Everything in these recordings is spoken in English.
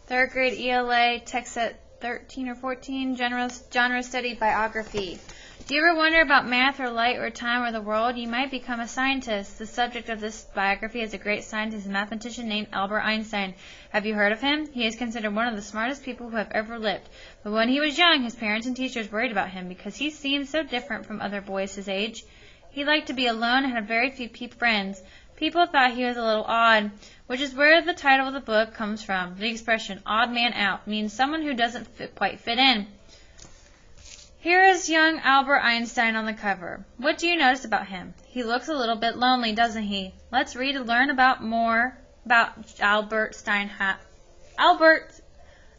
Third grade ELA, text set 13 or 14, genre study biography. Do you ever wonder about math or light or time or the world? You might become a scientist. The subject of this biography is a great scientist and mathematician named Albert Einstein. Have you heard of him? He is considered one of the smartest people who have ever lived. But when he was young, his parents and teachers worried about him because he seemed so different from other boys his age. He liked to be alone and had very few friends. People thought he was a little odd, which is where the title of the book comes from. The expression, odd man out, means someone who doesn't quite fit in. Here is young Albert Einstein on the cover. What do you notice about him? He looks a little bit lonely, doesn't he? Let's read and learn more about Albert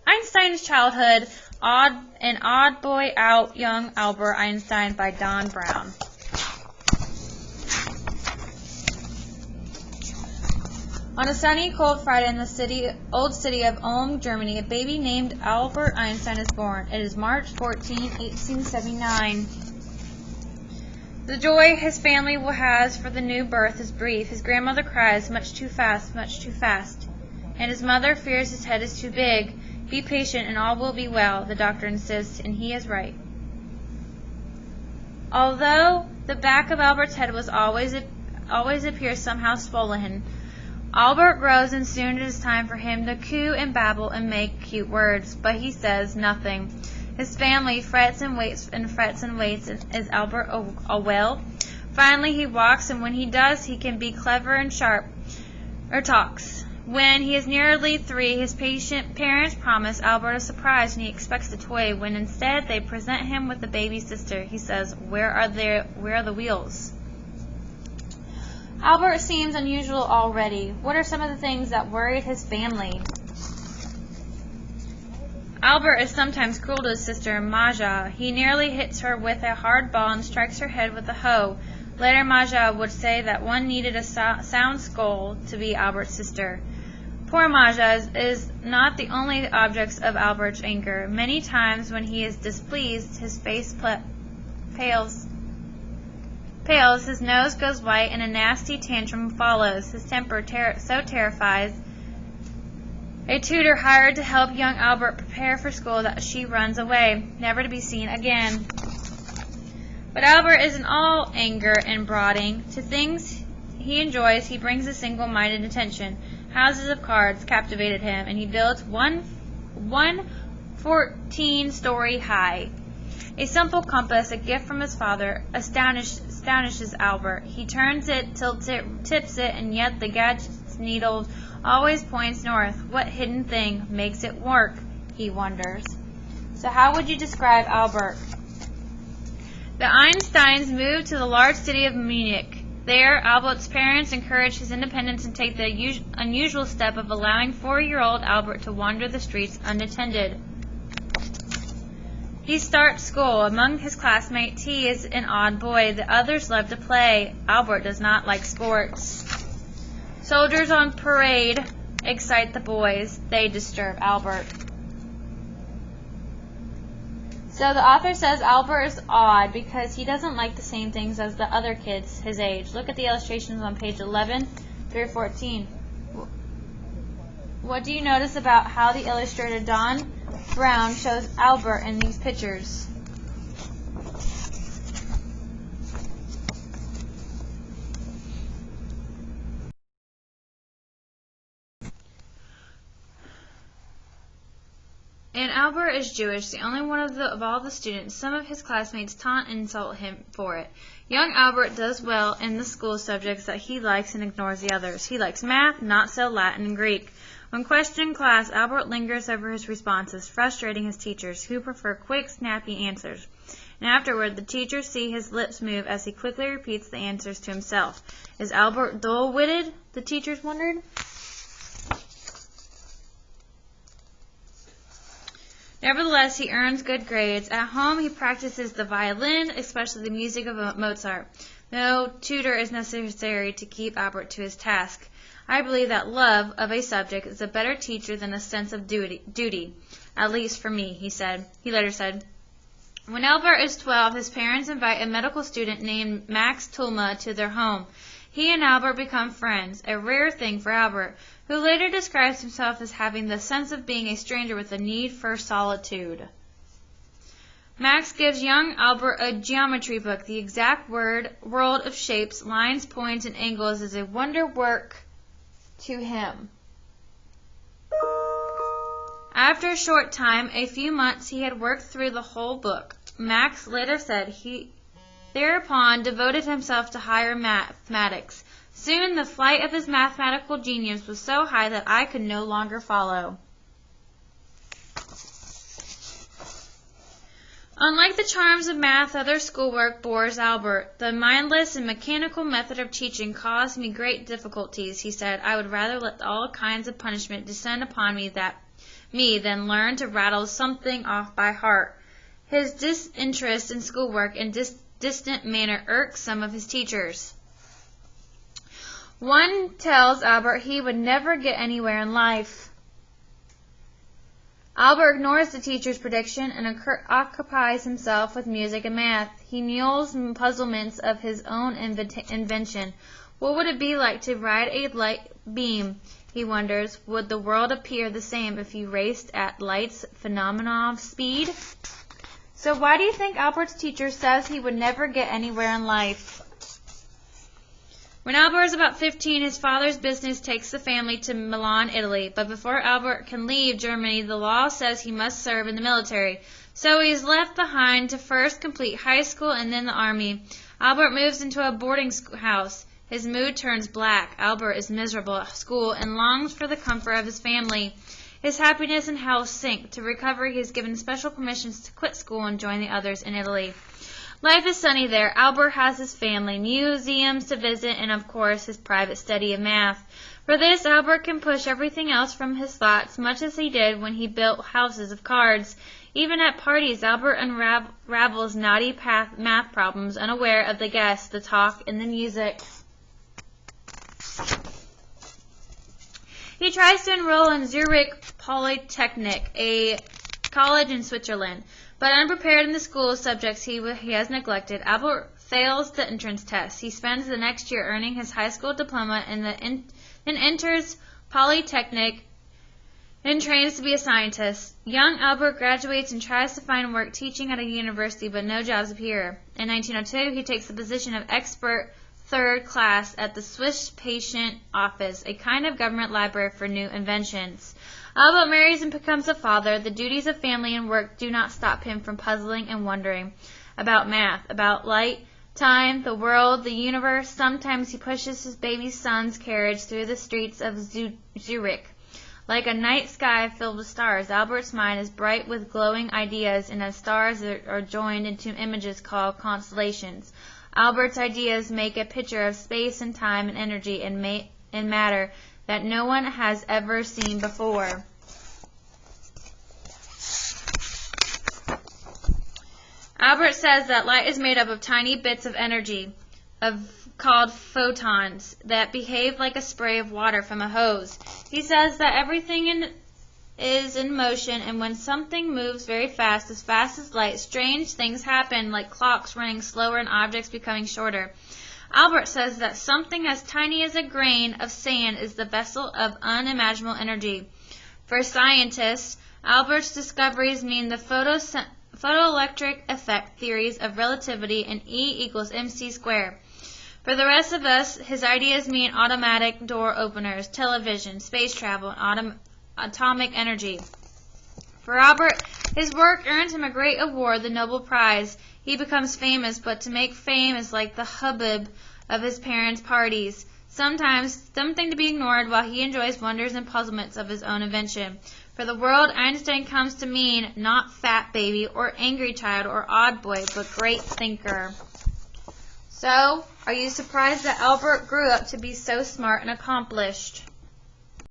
Einstein's childhood. An Odd Boy Out, Young Albert Einstein by Don Brown. On a sunny, cold Friday in the old city of Ulm, Germany, a baby named Albert Einstein is born. It is March 14, 1879. The joy his family has for the new birth is brief. His grandmother cries, much too fast, much too fast. And his mother fears his head is too big. Be patient and all will be well, the doctor insists, and he is right. Although the back of Albert's head was always appears somehow swollen, Albert grows, and soon it is time for him to coo and babble and make cute words, but he says nothing. His family frets and waits and frets and waits. Is Albert a well? Finally he walks, and when he does, he can be clever and sharp, or talks. When he is nearly 3, his patient parents promise Albert a surprise, and he expects a toy, when instead they present him with the baby sister. He says, Where are the wheels? Albert seems unusual already. What are some of the things that worried his family? Albert is sometimes cruel to his sister, Maja. He nearly hits her with a hard ball and strikes her head with a hoe. Later, Maja would say that one needed a sound skull to be Albert's sister. Poor Maja is not the only object of Albert's anger. Many times when he is displeased, his face pales, his nose goes white, and a nasty tantrum follows. His temper so terrifies a tutor hired to help young Albert prepare for school that she runs away, never to be seen again. But Albert isn't all anger and brooding. To things he enjoys, he brings a single-minded attention. Houses of cards captivated him, and he builds one 14-story high. A simple compass, a gift from his father, astonishes Albert. He turns it, tilts it, tips it, and yet the gadget's needle always points north. What hidden thing makes it work? He wonders. So how would you describe Albert? The Einsteins moved to the large city of Munich. There, Albert's parents encouraged his independence and take the unusual step of allowing 4-year-old Albert to wander the streets unattended. He starts school. Among his classmates, he is an odd boy. The others love to play. Albert does not like sports. Soldiers on parade excite the boys. They disturb Albert. So the author says Albert is odd because he doesn't like the same things as the other kids his age. Look at the illustrations on page 11 through 14. What do you notice about how the illustrator Don Brown shows Albert in these pictures? And Albert is Jewish, the only one of all the students. Some of his classmates taunt and insult him for it. Young Albert does well in the school subjects that he likes and ignores the others. He likes math, not so Latin and Greek. When questioned in class, Albert lingers over his responses, frustrating his teachers, who prefer quick, snappy answers. And afterward, the teachers see his lips move as he quickly repeats the answers to himself. Is Albert dull-witted? The teachers wondered. Nevertheless, he earns good grades. At home, he practices the violin, especially the music of Mozart. No tutor is necessary to keep Albert to his task. I believe that love of a subject is a better teacher than a sense of duty, at least for me, he later said. When Albert is 12, his parents invite a medical student named Max Tulma to their home. He and Albert become friends, a rare thing for Albert, who later describes himself as having the sense of being a stranger with a need for solitude. Max gives young Albert a geometry book. The exact world of shapes, lines, points, and angles is a wonder work to him. After a short time, a few months, he had worked through the whole book. Max later said he thereupon devoted himself to higher mathematics. Soon the flight of his mathematical genius was so high that I could no longer follow. Unlike the charms of math, other schoolwork bores Albert. The mindless and mechanical method of teaching caused me great difficulties, he said. I would rather let all kinds of punishment descend upon me than learn to rattle something off by heart. His disinterest in schoolwork and distant manner irked some of his teachers. One tells Albert he would never get anywhere in life. Albert ignores the teacher's prediction and occupies himself with music and math. He mules puzzlements of his own invention. What would it be like to ride a light beam? He wonders. Would the world appear the same if you raced at light's phenomenal speed? So why do you think Albert's teacher says he would never get anywhere in life? When Albert is about 15, his father's business takes the family to Milan, Italy. But before Albert can leave Germany, the law says he must serve in the military. So he is left behind to first complete high school and then the army. Albert moves into a boarding house. His mood turns black. Albert is miserable at school and longs for the comfort of his family. His happiness and health sink. To recover, he is given special permissions to quit school and join the others in Italy. Life is sunny there. Albert has his family, museums to visit, and of course his private study of math. For this, Albert can push everything else from his thoughts, much as he did when he built houses of cards. Even at parties, Albert unravels knotty math problems, unaware of the guests, the talk, and the music. He tries to enroll in Zurich Polytechnic, a college in Switzerland. But unprepared in the school of subjects he has neglected, Albert fails the entrance test. He spends the next year earning his high school diploma and enters Polytechnic and trains to be a scientist. Young Albert graduates and tries to find work teaching at a university, but no jobs appear. In 1902, he takes the position of expert third class at the Swiss Patent Office, a kind of government library for new inventions. Albert marries and becomes a father. The duties of family and work do not stop him from puzzling and wondering about math, about light, time, the world, the universe. Sometimes he pushes his baby son's carriage through the streets of Zurich. Like a night sky filled with stars, Albert's mind is bright with glowing ideas, and as stars are joined into images called constellations, Albert's ideas make a picture of space and time and energy and matter that no one has ever seen before. Albert says that light is made up of tiny bits of energy, called photons, that behave like a spray of water from a hose. He says that everything is in motion, and when something moves very fast as light, strange things happen, like clocks running slower and objects becoming shorter. Albert says that something as tiny as a grain of sand is the vessel of unimaginable energy. For scientists, Albert's discoveries mean the photoelectric effect theories of relativity and E equals mc squared. For the rest of us, his ideas mean automatic door openers, television, space travel, and atomic energy. For Albert, his work earned him a great award, the Nobel Prize. He becomes famous, but to make fame is like the hubbub of his parents' parties. Sometimes something to be ignored while he enjoys wonders and puzzlements of his own invention. For the world, Einstein comes to mean not fat baby or angry child or odd boy, but great thinker. So, are you surprised that Albert grew up to be so smart and accomplished?